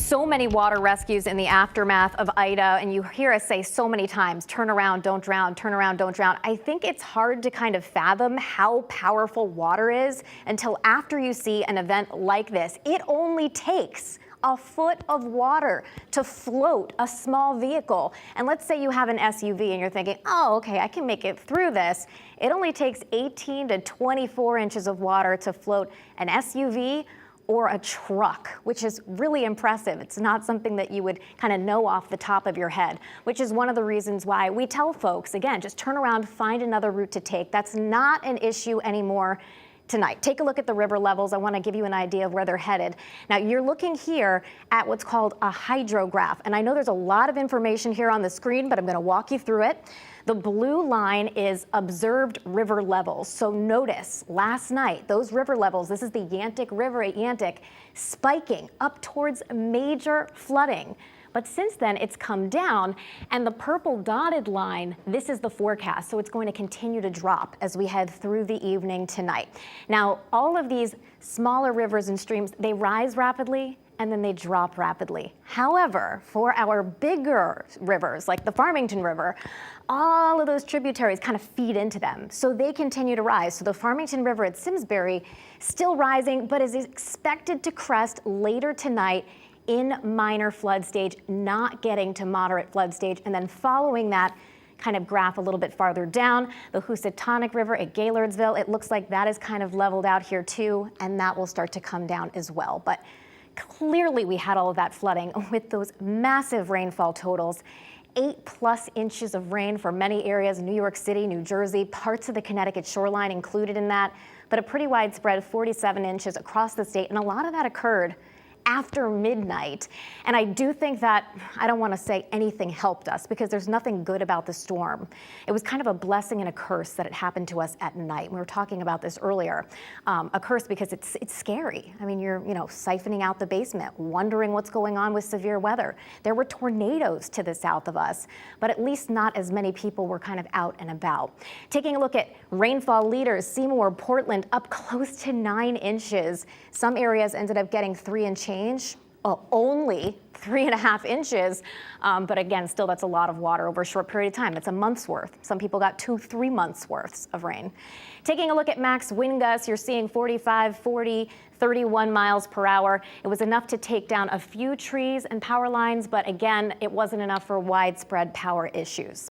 So many water rescues in the aftermath of Ida, and you hear us say so many times, turn around, don't drown, turn around, don't drown. I think it's hard to kind of fathom how powerful water is until after you see an event like this. It only takes a foot of water to float a small vehicle. And let's say you have an SUV and you're thinking, oh, okay, I can make it through this. It only takes 18 to 24 inches of water to float an SUV or a truck, which is really impressive. It's not something that you would kind of know off the top of your head, which is one of the reasons why we tell folks, again, just turn around, find another route to take. That's not an issue anymore tonight. Take a look at the river levels. I want to give you an idea of where they're headed. Now, you're looking here at what's called a hydrograph, and I know there's a lot of information here on the screen, but I'm going to walk you through it. The blue line is observed river levels. So notice last night, those river levels, this is the Yantic River at Yantic, spiking up towards major flooding. But since then, it's come down, and the purple dotted line, this is the forecast, so it's going to continue to drop as we head through the evening tonight. Now, all of these smaller rivers and streams, they rise rapidly, and then they drop rapidly. However, for our bigger rivers, like the Farmington River, all of those tributaries kind of feed into them, so they continue to rise. So the Farmington River at Simsbury still rising, but is expected to crest later tonight in minor flood stage, not getting to moderate flood stage, and then following that kind of graph a little bit farther down, the Housatonic River at Gaylordsville, it looks like that is kind of leveled out here too, and that will start to come down as well. But clearly we had all of that flooding with those massive rainfall totals. 8+ inches of rain for many areas, New York City, New Jersey, parts of the Connecticut shoreline included in that, but a pretty widespread 47 inches across the state, and a lot of that occurred after midnight. And I do think that, I don't want to say anything helped us because there's nothing good about the storm. It was kind of a blessing and a curse that it happened to us at night. We were talking about this earlier. A curse because it's scary. I mean, you're siphoning out the basement, wondering what's going on with severe weather. There were tornadoes to the south of us, but at least not as many people were kind of out and about. Taking a look at rainfall leaders, Seymour, Portland, up close to 9 inches. Some areas ended up getting 3 and change. Only 3.5 inches, but again, still that's a lot of water over a short period of time. It's a month's worth. Some people got 2-3 months worth of rain. Taking a look at max wind gusts, you're seeing 45, 40, 31 miles per hour. It was enough to take down a few trees and power lines, but again, it wasn't enough for widespread power issues.